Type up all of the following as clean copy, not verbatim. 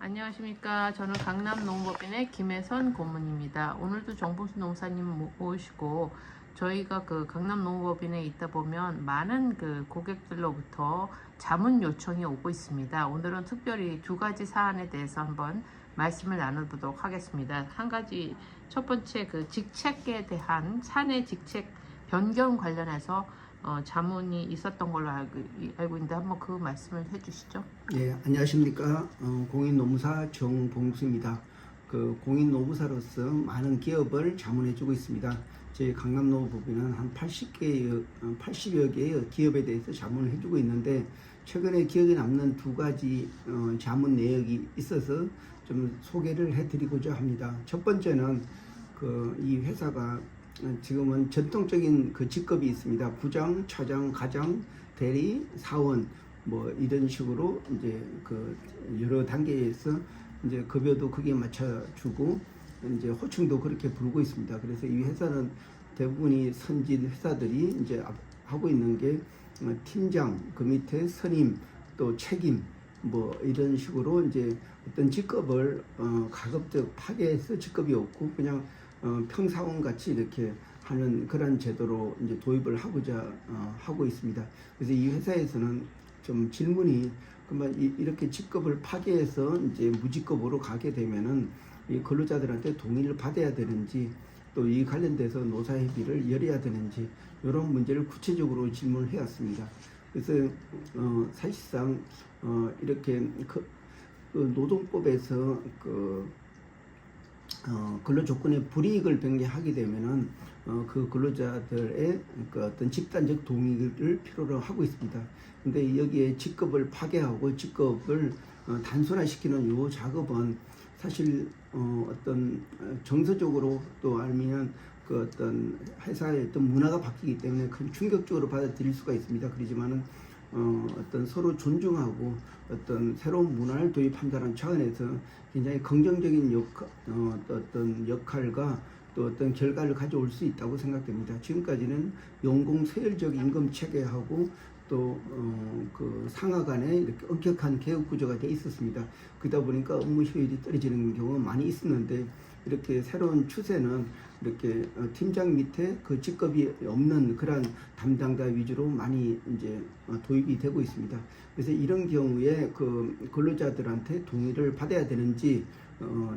안녕하십니까. 저는 강남농업법인의 김혜선 고문입니다. 오늘도 정봉수 농사님 모시고 저희가 그 강남농업법인에 있다 보면 많은 그 고객들로부터 자문 요청이 오고 있습니다. 오늘은 특별히 두 가지 사안에 대해서 한번 말씀을 나눠보도록 하겠습니다. 한 가지, 첫 번째 그 직책에 대한 사내 직책 변경 관련해서 자문이 있었던 걸로 알고 있는데 한번 그 말씀을 해주시죠. 예, 안녕하십니까. 공인노무사 정봉수입니다. 그 공인노무사로서 많은 기업을 자문해주고 있습니다. 저희 강남노업법인은 한 80여 개의 기업에 대해서 자문을 해주고 있는데, 최근에 기억에 남는 두 가지 자문 내역이 있어서 좀 소개를 해드리고자 합니다. 첫 번째는 이 회사가 지금은 전통적인 그 직급이 있습니다. 부장, 차장, 과장, 대리, 사원 뭐 이런 식으로 이제 그 여러 단계에서 이제 급여도 거기에 맞춰주고 이제 호칭도 그렇게 부르고 있습니다. 그래서 이 회사는 대부분이 선진 회사들이 이제 하고 있는 게 팀장, 그 밑에 선임, 또 책임 뭐 이런 식으로 이제 어떤 직급을 가급적 파괴해서 직급이 없고 그냥 평사원 같이 이렇게 하는 그런 제도로 이제 도입을 하고자 하고 있습니다. 그래서 이 회사에서는 좀 질문이 그러면 이렇게 직급을 파괴해서 이제 무직급으로 가게 되면은 이 근로자들한테 동의를 받아야 되는지 또 이 관련돼서 노사협의를 열어야 되는지 이런 문제를 구체적으로 질문을 해왔습니다. 그래서 사실상 이렇게 그 노동법에서 근로 조건의 불이익을 변경하게 되면은 그 근로자들의 그 어떤 집단적 동의를 필요로 하고 있습니다. 근데 여기에 직급을 파괴하고 직급을 단순화시키는 요 작업은 사실 어떤 정서적으로 또 아니면 그 어떤 회사의 어떤 문화가 바뀌기 때문에 큰 충격적으로 받아들일 수가 있습니다. 그렇지만은 어떤 서로 존중하고 어떤 새로운 문화를 도입한다는 차원에서 굉장히 긍정적인 어떤 역할과 또 어떤 결과를 가져올 수 있다고 생각됩니다. 지금까지는 연공서열적 임금 체계하고 또 그 상하 간에 이렇게 엄격한 개혁 구조가 돼 있었습니다. 그러다 보니까 업무 효율이 떨어지는 경우가 많이 있었는데, 이렇게 새로운 추세는 이렇게 팀장 밑에 그 직급이 없는 그런 담당자 위주로 많이 이제 도입이 되고 있습니다. 그래서 이런 경우에 그 근로자들한테 동의를 받아야 되는지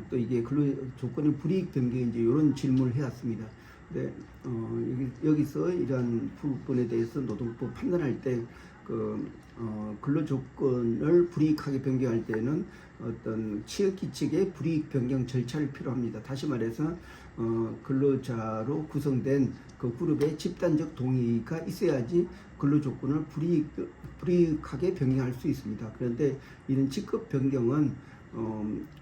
또 이게 근로 조건의 불이익 변경인지 이런 질문을 해왔습니다. 근데 여기서 이런 부분에 대해서 노동법 판단할 때 근로 조건을 불이익하게 변경할 때는 어떤 취업기 측의 불이익 변경 절차를 필요합니다. 다시 말해서 근로자로 구성된 그 그룹의 집단적 동의가 있어야지 근로 조건을 불이익하게 변경할 수 있습니다. 그런데 이런 직급 변경은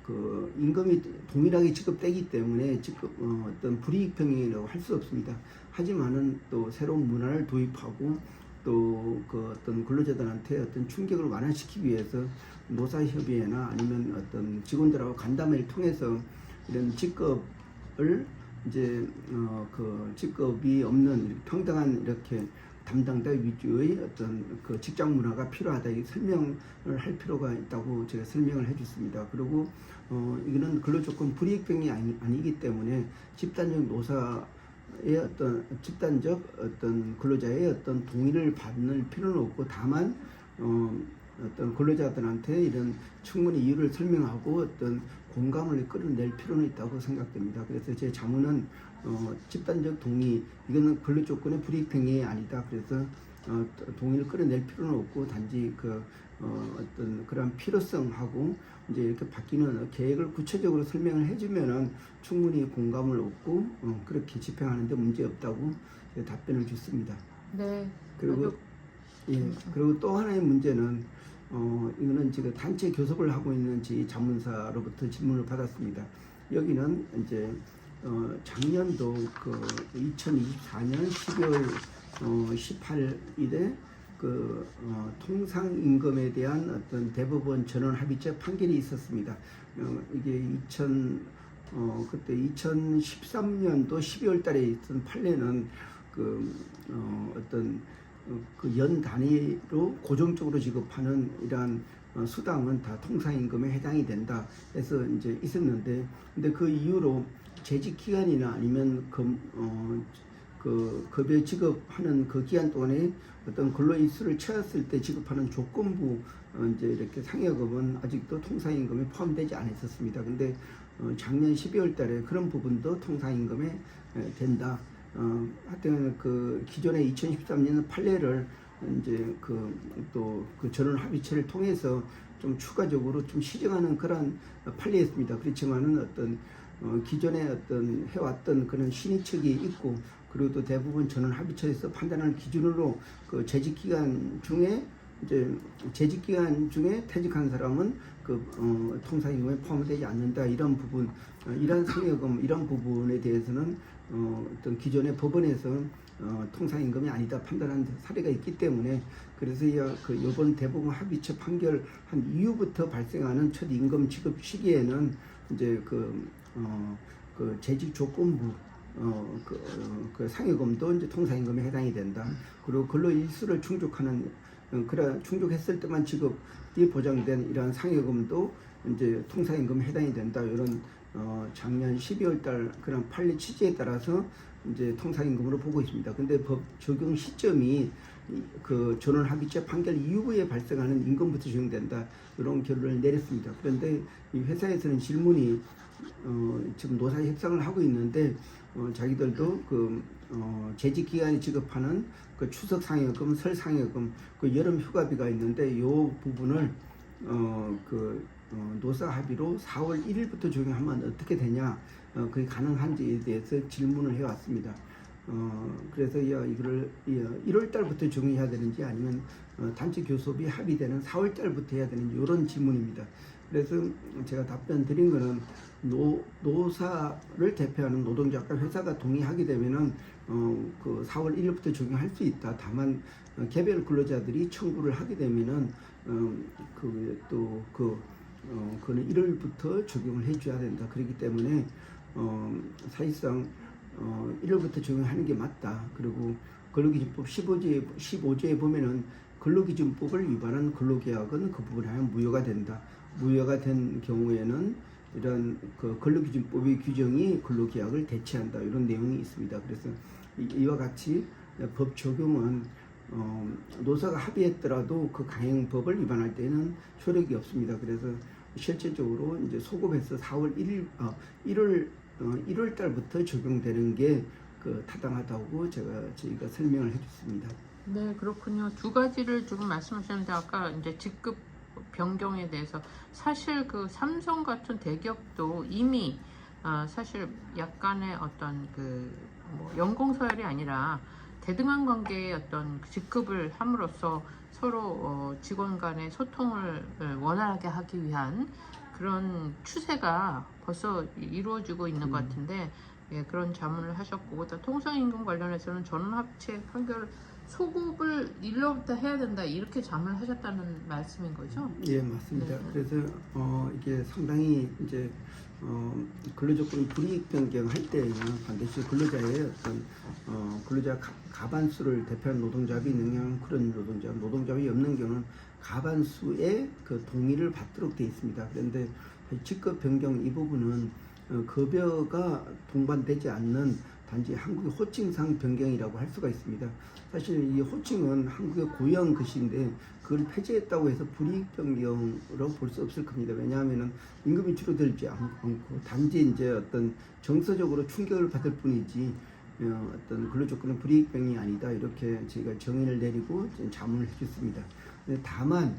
그 임금이 동일하게 지급되기 때문에 어떤 불이익 변경이라고 할 수 없습니다. 하지만은 또 새로운 문화를 도입하고 또 그 어떤 근로자들한테 어떤 충격을 완화시키기 위해서 노사협의회나 아니면 어떤 직원들하고 간담회를 통해서 이런 직급을 이제 그 직급이 없는 평등한 이렇게 담당자 위주의 어떤 그 직장 문화가 필요하다, 이 설명을 할 필요가 있다고 제가 설명을 해줬습니다. 그리고 이거는 근로조건 불이익 변경이 아니기 때문에 집단적 노사의 어떤 집단적 어떤 근로자의 어떤 동의를 받는 필요는 없고, 다만 어떤 근로자들한테 이런 충분히 이유를 설명하고 어떤 공감을 끌어낼 필요는 있다고 생각됩니다. 그래서 제 자문은 집단적 동의, 이거는 근로 조건의 불이익 변경이 아니다. 그래서 동의를 끌어낼 필요는 없고, 단지 어떤 그런 필요성하고 이제 이렇게 바뀌는 계획을 구체적으로 설명을 해주면은 충분히 공감을 얻고 그렇게 집행하는데 문제 없다고 답변을 줬습니다. 네. 그리고 그리고 또 하나의 문제는 이거는 지금 단체 교섭을 하고 있는 제 자문사로부터 질문을 받았습니다. 여기는 이제 작년도 그 2024년 12월 18일에 통상임금에 대한 어떤 대법원 전원 합의체 판결이 있었습니다. 이게 그때 2013년도 12월 달에 있던 판례는 어떤 그 연 단위로 고정적으로 지급하는 이러한 수당은 다 통상임금에 해당이 된다 해서 이제 있었는데, 근데 그 이후로 재직 기간이나 아니면 그 급여 지급하는 그 기간 동안에 어떤 근로일수를 채웠을 때 지급하는 조건부 이제 이렇게 상여금은 아직도 통상임금에 포함되지 않았었습니다. 근데 작년 12월 달에 그런 부분도 통상임금에 된다. 하여튼 그 기존에 2013년 판례를 이제 또 그 전원 합의체를 통해서 좀 추가적으로 좀 시정하는 그런 판례였습니다. 그렇지만은 어떤 기존에 어떤 해왔던 그런 신의책이 있고, 그리고 또 대부분 전원 합의체에서 판단하는 기준으로 그 재직 기간 중에 퇴직한 사람은 통상임금에 포함되지 않는다, 이런 부분, 이런 상여금 이런 부분에 대해서는 어떤 기존의 법원에서 통상임금이 아니다 판단한 사례가 있기 때문에, 그래서 이번 대법원 합의체 판결한 이후부터 발생하는 첫 임금 지급 시기에는 이제 그 재직 조건부 그 상여금도 이제 통상임금에 해당이 된다. 그리고 근로일수를 충족했을 때만 지급이 보장된 이러한 상여금도 이제 통상임금에 해당이 된다. 이런 작년 12월 달 그런 판례 취지에 따라서 이제 통상임금으로 보고 있습니다. 근데 법 적용 시점이 그 전원 합의체 판결 이후에 발생하는 임금부터 적용된다, 이런 결론을 내렸습니다. 그런데 이 회사에서는 질문이 지금 노사 협상을 하고 있는데 자기들도 재직 기간에 지급하는 그 추석 상여금, 설 상여금, 그 여름 휴가비가 있는데 이 부분을 노사 합의로 4월 1일부터 적용하면 어떻게 되냐, 그게 가능한지에 대해서 질문을 해왔습니다. 그래서 이거를 1월 달부터 적용해야 되는지 아니면 단체 교섭이 합의되는 4월 달부터 해야 되는지, 이런 질문입니다. 그래서 제가 답변 드린 거는 노사를 대표하는 노동자가 회사가 동의하게 되면은 그 4월 1일부터 적용할 수 있다. 다만 개별 근로자들이 청구를 하게 되면은 그는 1월부터 적용을 해줘야 된다. 그렇기 때문에 사실상 1월부터 적용하는 게 맞다. 그리고 근로기준법 15조에 보면은 근로기준법을 위반한 근로계약은 그 부분에 하면 무효가 된다. 무효가 된 경우에는 이런 그 근로기준법의 규정이 근로계약을 대체한다, 이런 내용이 있습니다. 그래서 이와 같이 법 적용은 노사가 합의했더라도 그 강행법을 위반할 때는 효력이 없습니다. 그래서 실질적으로 이제 소급해서 4월 1월 달부터 적용되는 게 타당하다고 저희가 설명을 해줬습니다. 네, 그렇군요. 두 가지를 지금 말씀하셨는데, 아까 이제 직급 변경에 대해서 사실 그 삼성 같은 대기업도 이미 사실 약간의 어떤 뭐 연공 서열이 아니라 대등한 관계의 어떤 직급을 함으로써 서로 직원 간의 소통을 원활하게 하기 위한 그런 추세가 벌써 이루어지고 있는 것 같은데, 예, 그런 자문을 하셨고, 또 통상임금 관련해서는 전원합체 판결 소급을 1월부터 해야 된다, 이렇게 자문을 하셨다는 말씀인 거죠? 예, 맞습니다. 네. 그래서 이게 상당히 이제 근로조건 불이익 변경할 때는 반드시 근로자의 어떤 근로자 가반수를 대표하는 노동자비 있는 그런 노동자비 없는 경우는 가반수의 그 동의를 받도록 되어 있습니다. 그런데 직급 변경 이 부분은 급여가 동반되지 않는 단지 한국의 호칭상 변경이라고 할 수가 있습니다. 사실 이 호칭은 한국의 고유한 것인데 그걸 폐지했다고 해서 불이익 변경으로 볼 수 없을 겁니다. 왜냐하면은 임금이 줄어들지 않고 단지 이제 어떤 정서적으로 충격을 받을 뿐이지 어떤 근로조건은 불이익 변경이 아니다, 이렇게 저희가 정의를 내리고 자문을 해줬습니다. 다만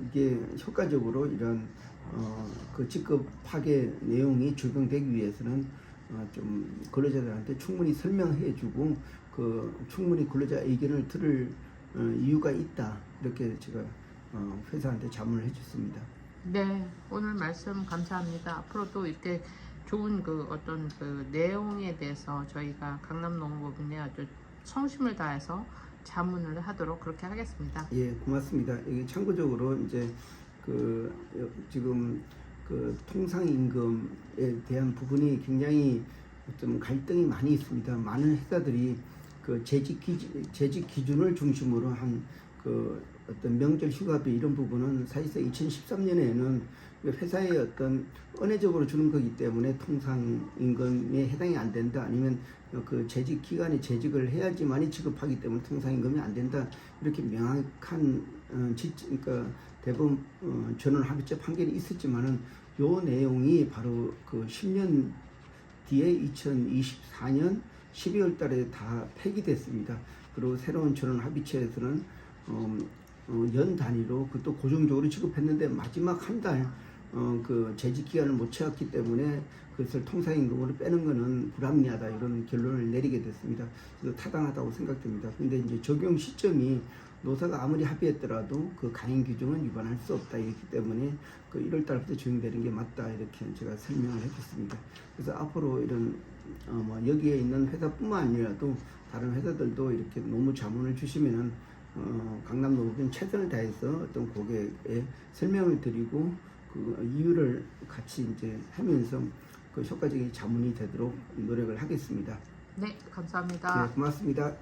이게 효과적으로 이런 그 직급 파괴 내용이 적용되기 위해서는 좀 근로자들한테 충분히 설명해주고 충분히 근로자 의견을 들을 이유가 있다, 이렇게 제가 회사한테 자문을 해줬습니다. 네, 오늘 말씀 감사합니다. 앞으로도 이렇게 좋은 어떤 내용에 대해서 저희가 강남노무법인에 아주 성심을 다해서 자문을 하도록 그렇게 하겠습니다. 예, 고맙습니다. 이게 참고적으로 이제 지금 통상임금에 대한 부분이 굉장히 좀 갈등이 많이 있습니다. 많은 회사들이 재직 기준을 중심으로 한 어떤 명절 휴가비 이런 부분은 사실상 2013년에는 회사의 어떤 은혜적으로 주는 거기 때문에 통상임금에 해당이 안 된다, 아니면 그 재직 기간에 재직을 해야지만이 지급하기 때문에 통상임금이 안 된다, 이렇게 명확한 그러니까 대법원 전원 합의체 판결이 있었지만은 요 내용이 바로 그 10년 뒤에 2024년 12월 달에 다 폐기됐습니다. 그리고 새로운 전원 합의체에서는 연 단위로 그또 고정적으로 지급했는데 마지막 한 달 그 재직 기간을 못 채웠기 때문에 그것을 통상임금으로 빼는 것은 불합리하다, 이런 결론을 내리게 됐습니다. 그래서 타당하다고 생각됩니다. 근데 이제 적용 시점이 노사가 아무리 합의했더라도 그 강행 규정은 위반할 수 없다, 이렇기 때문에 그 1월 달부터 적용되는 게 맞다, 이렇게 제가 설명을 해줬습니다. 그래서 앞으로 이런 뭐 여기에 있는 회사뿐만 아니라도 다른 회사들도 이렇게 노무 자문을 주시면은 강남노무법인 최선을 다해서 어떤 고객에 설명을 드리고 그 이유를 같이 이제 하면서 그 효과적인 자문이 되도록 노력을 하겠습니다. 네, 감사합니다. 네, 고맙습니다.